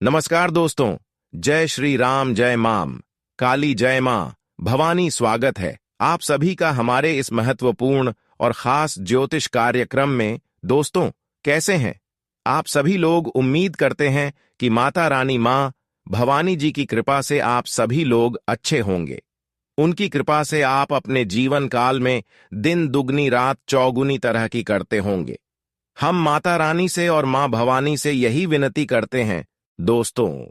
नमस्कार दोस्तों। जय श्री राम, जय माम काली, जय मां भवानी। स्वागत है आप सभी का हमारे इस महत्वपूर्ण और खास ज्योतिष कार्यक्रम में। दोस्तों, कैसे हैं आप सभी लोग? उम्मीद करते हैं कि माता रानी मां भवानी जी की कृपा से आप सभी लोग अच्छे होंगे। उनकी कृपा से आप अपने जीवन काल में दिन दुगनी रात चौगुनी तरह की करते होंगे। हम माता रानी से और मां भवानी से यही विनती करते हैं। दोस्तों,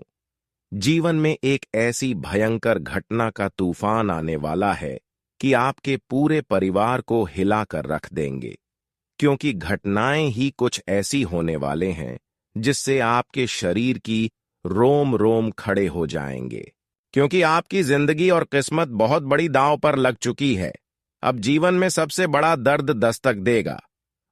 जीवन में एक ऐसी भयंकर घटना का तूफान आने वाला है कि आपके पूरे परिवार को हिला कर रख देंगे, क्योंकि घटनाएं ही कुछ ऐसी होने वाले हैं जिससे आपके शरीर की रोम रोम खड़े हो जाएंगे। क्योंकि आपकी जिंदगी और किस्मत बहुत बड़ी दांव पर लग चुकी है। अब जीवन में सबसे बड़ा दर्द दस्तक देगा।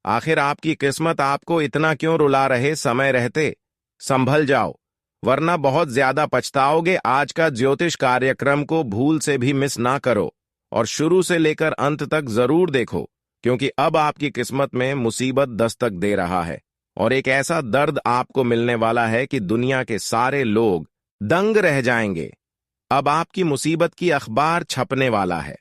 आखिर आपकी किस्मत आपको इतना क्यों रुला रहे? समय रहते संभल जाओ, वरना बहुत ज्यादा पछताओगे। आज का ज्योतिष कार्यक्रम को भूल से भी मिस ना करो और शुरू से लेकर अंत तक जरूर देखो, क्योंकि अब आपकी किस्मत में मुसीबत दस्तक दे रहा है और एक ऐसा दर्द आपको मिलने वाला है कि दुनिया के सारे लोग दंग रह जाएंगे। अब आपकी मुसीबत की अखबार छपने वाला है।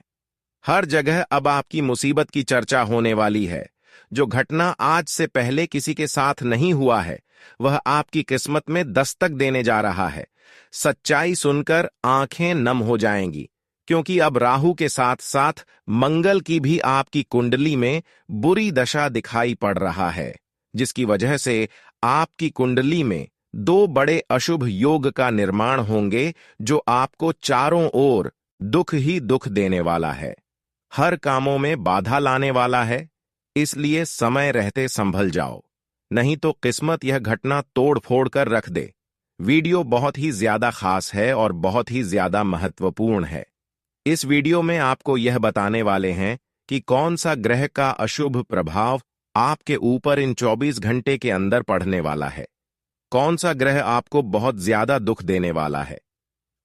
हर जगह अब आपकी मुसीबत की चर्चा होने वाली है। जो घटना आज से पहले किसी के साथ नहीं हुआ है, वह आपकी किस्मत में दस्तक देने जा रहा है। सच्चाई सुनकर आंखें नम हो जाएंगी, क्योंकि अब राहु के साथ साथ मंगल की भी आपकी कुंडली में बुरी दशा दिखाई पड़ रहा है, जिसकी वजह से आपकी कुंडली में दो बड़े अशुभ योग का निर्माण होंगे, जो आपको चारों ओर दुख ही दुख देने वाला है, हर कामों में बाधा लाने वाला है। इसलिए समय रहते संभल जाओ, नहीं तो किस्मत यह घटना तोड़ फोड़ कर रख दे। वीडियो बहुत ही ज्यादा खास है और बहुत ही ज्यादा महत्वपूर्ण है। इस वीडियो में आपको यह बताने वाले हैं कि कौन सा ग्रह का अशुभ प्रभाव आपके ऊपर इन 24 घंटे के अंदर पड़ने वाला है। कौन सा ग्रह आपको बहुत ज्यादा दुख देने वाला है,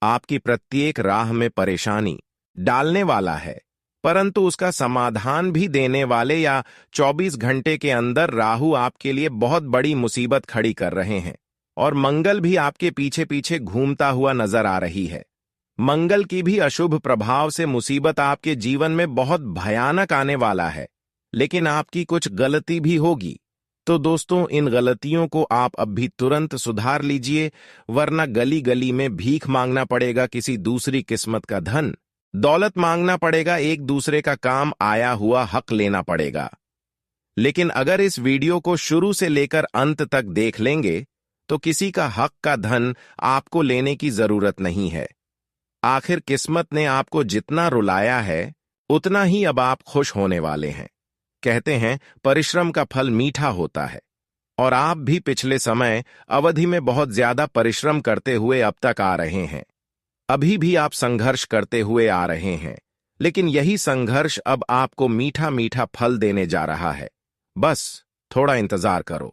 आपकी प्रत्येक राह में परेशानी डालने वाला है, परंतु उसका समाधान भी देने वाले, या 24 घंटे के अंदर राहु आपके लिए बहुत बड़ी मुसीबत खड़ी कर रहे हैं और मंगल भी आपके पीछे पीछे घूमता हुआ नजर आ रही है। मंगल की भी अशुभ प्रभाव से मुसीबत आपके जीवन में बहुत भयानक आने वाला है, लेकिन आपकी कुछ गलती भी होगी। तो दोस्तों, इन गलतियों को आप अब भी तुरंत सुधार लीजिए, वरना गली गली में भीख मांगना पड़ेगा, किसी दूसरी किस्मत का धन दौलत मांगना पड़ेगा, एक दूसरे का काम आया हुआ हक लेना पड़ेगा। लेकिन अगर इस वीडियो को शुरू से लेकर अंत तक देख लेंगे तो किसी का हक का धन आपको लेने की जरूरत नहीं है। आखिर किस्मत ने आपको जितना रुलाया है, उतना ही अब आप खुश होने वाले हैं। कहते हैं परिश्रम का फल मीठा होता है, और आप भी पिछले समय अवधि में बहुत ज्यादा परिश्रम करते हुए अब तक आ रहे हैं। अभी भी आप संघर्ष करते हुए आ रहे हैं, लेकिन यही संघर्ष अब आपको मीठा मीठा फल देने जा रहा है। बस थोड़ा इंतजार करो।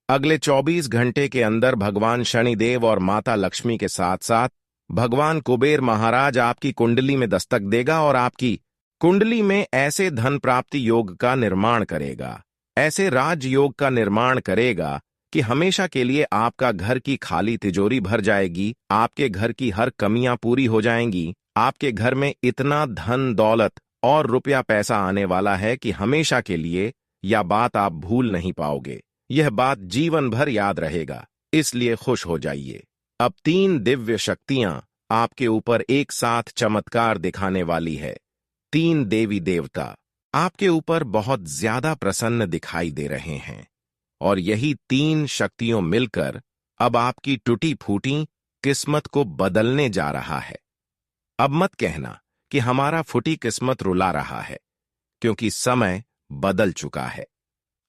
अगले 24 घंटे के अंदर भगवान शनिदेव और माता लक्ष्मी के साथ साथ भगवान कुबेर महाराज आपकी कुंडली में दस्तक देगा और आपकी कुंडली में ऐसे धन प्राप्ति योग का निर्माण करेगा, ऐसे राजयोग का निर्माण करेगा कि हमेशा के लिए आपका घर की खाली तिजोरी भर जाएगी, आपके घर की हर कमियां पूरी हो जाएंगी। आपके घर में इतना धन दौलत और रुपया पैसा आने वाला है कि हमेशा के लिए यह बात आप भूल नहीं पाओगे। यह बात जीवन भर याद रहेगा, इसलिए खुश हो जाइए। अब 3 दिव्य शक्तियां आपके ऊपर एक साथ चमत्कार दिखाने वाली है। 3 देवी देवता आपके ऊपर बहुत ज्यादा प्रसन्न दिखाई दे रहे हैं, और यही 3 शक्तियों मिलकर अब आपकी टूटी फूटी किस्मत को बदलने जा रहा है। अब मत कहना कि हमारा फूटी किस्मत रुला रहा है, क्योंकि समय बदल चुका है।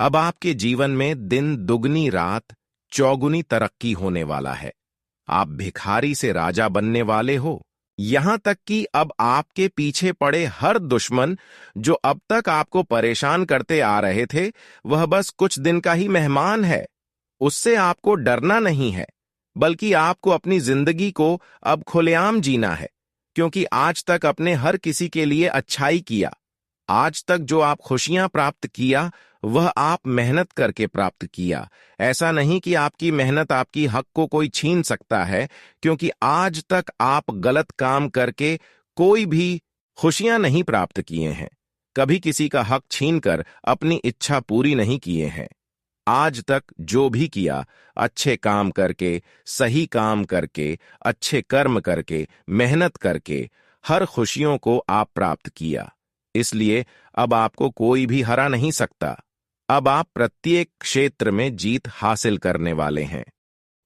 अब आपके जीवन में दिन दुगनी रात चौगुनी तरक्की होने वाला है। आप भिखारी से राजा बनने वाले हो। यहां तक कि अब आपके पीछे पड़े हर दुश्मन जो अब तक आपको परेशान करते आ रहे थे, वह बस कुछ दिन का ही मेहमान है। उससे आपको डरना नहीं है, बल्कि आपको अपनी जिंदगी को अब खुलेआम जीना है, क्योंकि आज तक अपने हर किसी के लिए अच्छाई किया। आज तक जो आप खुशियां प्राप्त किया, वह आप मेहनत करके प्राप्त किया। ऐसा नहीं कि आपकी मेहनत आपकी हक को कोई छीन सकता है, क्योंकि आज तक आप गलत काम करके कोई भी खुशियां नहीं प्राप्त किए हैं। कभी किसी का हक छीनकर अपनी इच्छा पूरी नहीं किए हैं। आज तक जो भी किया, अच्छे काम करके, सही काम करके, अच्छे कर्म करके, मेहनत करके, हर खुशियों को आप प्राप्त किया। इसलिए अब आपको कोई भी हरा नहीं सकता। अब आप प्रत्येक क्षेत्र में जीत हासिल करने वाले हैं,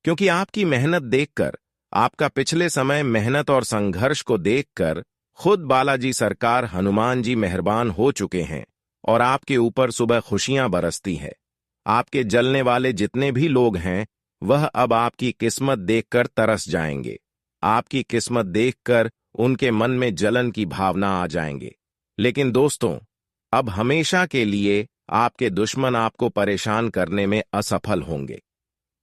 क्योंकि आपकी मेहनत देखकर, आपका पिछले समय मेहनत और संघर्ष को देखकर खुद बालाजी सरकार हनुमान जी मेहरबान हो चुके हैं और आपके ऊपर सुबह खुशियां बरसती है। आपके जलने वाले जितने भी लोग हैं, वह अब आपकी किस्मत देखकर तरस जाएंगे। आपकी किस्मत देखकर उनके मन में जलन की भावना आ जाएंगे। लेकिन दोस्तों, अब हमेशा के लिए आपके दुश्मन आपको परेशान करने में असफल होंगे।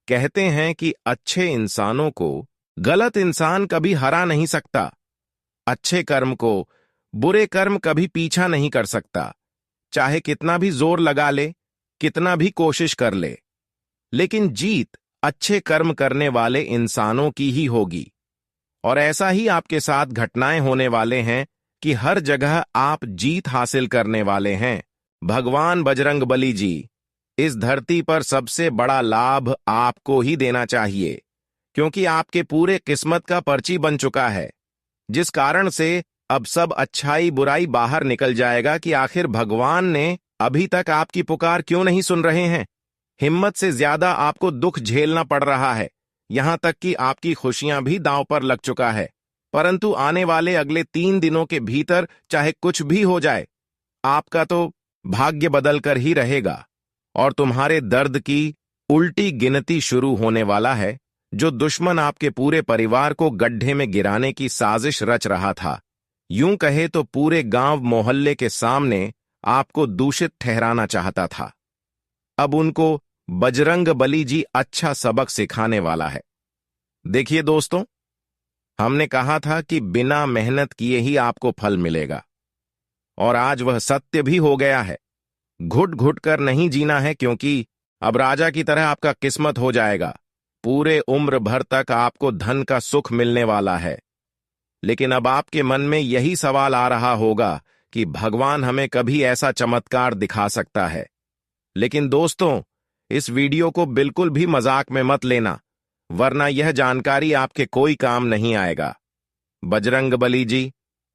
कहते हैं कि अच्छे इंसानों को गलत इंसान कभी हरा नहीं सकता। अच्छे कर्म को बुरे कर्म कभी पीछा नहीं कर सकता, चाहे कितना भी जोर लगा ले, कितना भी कोशिश कर ले। लेकिन जीत अच्छे कर्म करने वाले इंसानों की ही होगी। और ऐसा ही आपके साथ घटनाएं होने वाले हैं कि हर जगह आप जीत हासिल करने वाले हैं। भगवान बजरंगबली जी, इस धरती पर सबसे बड़ा लाभ आपको ही देना चाहिए, क्योंकि आपके पूरे किस्मत का पर्ची बन चुका है, जिस कारण से अब सब अच्छाई बुराई बाहर निकल जाएगा कि आखिर भगवान ने अभी तक आपकी पुकार क्यों नहीं सुन रहे हैं। हिम्मत से ज्यादा आपको दुख झेलना पड़ रहा है, यहां तक कि आपकी खुशियां भी दांव पर लग चुका है। परंतु आने वाले अगले 3 दिनों के भीतर चाहे कुछ भी हो जाए, आपका तो भाग्य बदलकर ही रहेगा और तुम्हारे दर्द की उल्टी गिनती शुरू होने वाला है। जो दुश्मन आपके पूरे परिवार को गड्ढे में गिराने की साजिश रच रहा था, यूं कहे तो पूरे गांव मोहल्ले के सामने आपको दूषित ठहराना चाहता था, अब उनको बजरंगबली जी अच्छा सबक सिखाने वाला है। देखिए दोस्तों, हमने कहा था कि बिना मेहनत किए ही आपको फल मिलेगा, और आज वह सत्य भी हो गया है। घुट घुट कर नहीं जीना है, क्योंकि अब राजा की तरह आपका किस्मत हो जाएगा। पूरे उम्र भर तक आपको धन का सुख मिलने वाला है। लेकिन अब आपके मन में यही सवाल आ रहा होगा कि भगवान हमें कभी ऐसा चमत्कार दिखा सकता है। लेकिन दोस्तों, इस वीडियो को बिल्कुल भी मजाक में मत लेना, वरना यह जानकारी आपके कोई काम नहीं आएगा। बजरंगबली जी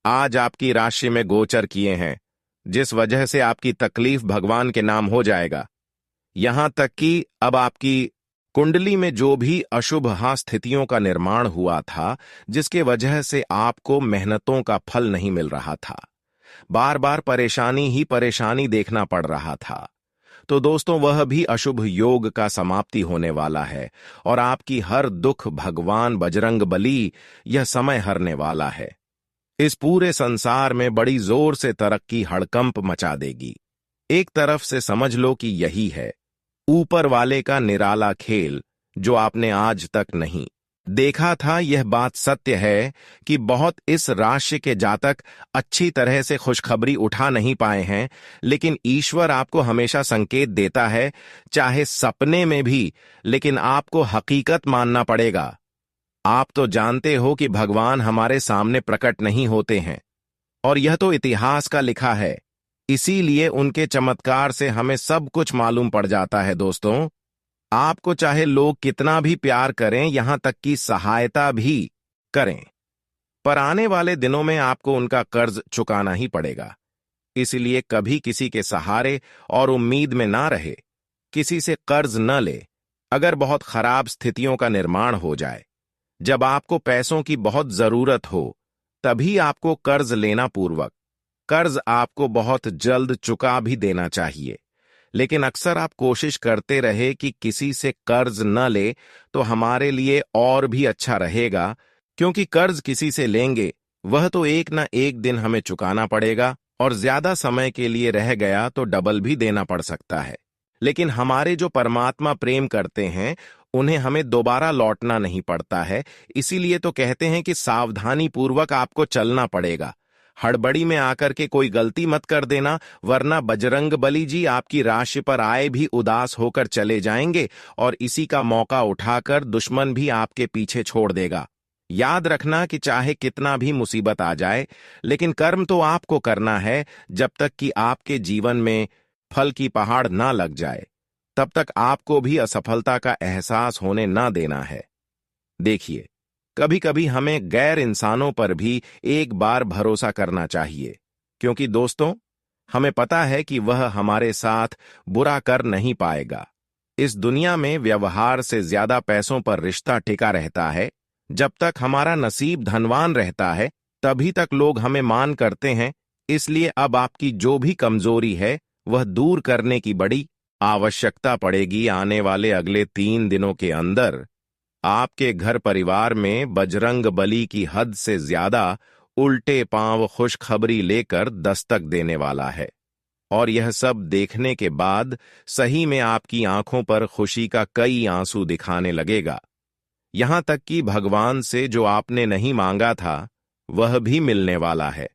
आज आपकी राशि में गोचर किए हैं, जिस वजह से आपकी तकलीफ भगवान के नाम हो जाएगा। यहां तक कि अब आपकी कुंडली में जो भी अशुभ स्थितियों का निर्माण हुआ था, जिसके वजह से आपको मेहनतों का फल नहीं मिल रहा था, बार बार परेशानी ही परेशानी देखना पड़ रहा था, तो दोस्तों वह भी अशुभ योग का समाप्ति होने वाला है और आपकी हर दुख भगवान बजरंगबली यह समय हरने वाला है। इस पूरे संसार में बड़ी जोर से तरक्की हड़कंप मचा देगी। एक तरफ से समझ लो कि यही है ऊपर वाले का निराला खेल, जो आपने आज तक नहीं देखा था। यह बात सत्य है कि बहुत इस राशि के जातक अच्छी तरह से खुशखबरी उठा नहीं पाए हैं, लेकिन ईश्वर आपको हमेशा संकेत देता है, चाहे सपने में भी, लेकिन आपको हकीकत मानना पड़ेगा। आप तो जानते हो कि भगवान हमारे सामने प्रकट नहीं होते हैं, और यह तो इतिहास का लिखा है, इसीलिए उनके चमत्कार से हमें सब कुछ मालूम पड़ जाता है। दोस्तों, आपको चाहे लोग कितना भी प्यार करें, यहां तक कि सहायता भी करें, पर आने वाले दिनों में आपको उनका कर्ज चुकाना ही पड़ेगा। इसलिए कभी किसी के सहारे और उम्मीद में ना रहे, किसी से कर्ज न ले। अगर बहुत खराब स्थितियों का निर्माण हो जाए, जब आपको पैसों की बहुत जरूरत हो, तभी आपको कर्ज लेना पूर्वक। कर्ज आपको बहुत जल्द चुका भी देना चाहिए, लेकिन अक्सर आप कोशिश करते रहे कि किसी से कर्ज न ले, तो हमारे लिए और भी अच्छा रहेगा, क्योंकि कर्ज किसी से लेंगे वह तो एक न एक दिन हमें चुकाना पड़ेगा, और ज्यादा समय के लिए रह गया तो डबल भी देना पड़ सकता है। लेकिन हमारे जो परमात्मा प्रेम करते हैं, उन्हें हमें दोबारा लौटना नहीं पड़ता है। इसीलिए तो कहते हैं कि सावधानी पूर्वक आपको चलना पड़ेगा। हड़बड़ी में आकर के कोई गलती मत कर देना, वरना बजरंग बली जी आपकी राशि पर आए भी उदास होकर चले जाएंगे और इसी का मौका उठाकर दुश्मन भी आपके पीछे छोड़ देगा। याद रखना कि चाहे कितना भी मुसीबत आ जाए, लेकिन कर्म तो आपको करना है। जब तक कि आपके जीवन में फल की पहाड़ ना लग जाए, तब तक आपको भी असफलता का एहसास होने ना देना है। देखिए, कभी कभी हमें गैर इंसानों पर भी एक बार भरोसा करना चाहिए, क्योंकि दोस्तों, हमें पता है कि वह हमारे साथ बुरा कर नहीं पाएगा। इस दुनिया में व्यवहार से ज्यादा पैसों पर रिश्ता टिका रहता है। जब तक हमारा नसीब धनवान रहता है, तभी तक लोग हमें मान करते हैं। इसलिए अब आपकी जो भी कमजोरी है, वह दूर करने की बड़ी आवश्यकता पड़ेगी। आने वाले अगले 3 दिनों के अंदर आपके घर परिवार में बजरंग बली की हद से ज्यादा उल्टे पांव खुशखबरी लेकर दस्तक देने वाला है। और यह सब देखने के बाद सही में आपकी आंखों पर खुशी का कई आंसू दिखाने लगेगा। यहां तक कि भगवान से जो आपने नहीं मांगा था, वह भी मिलने वाला है।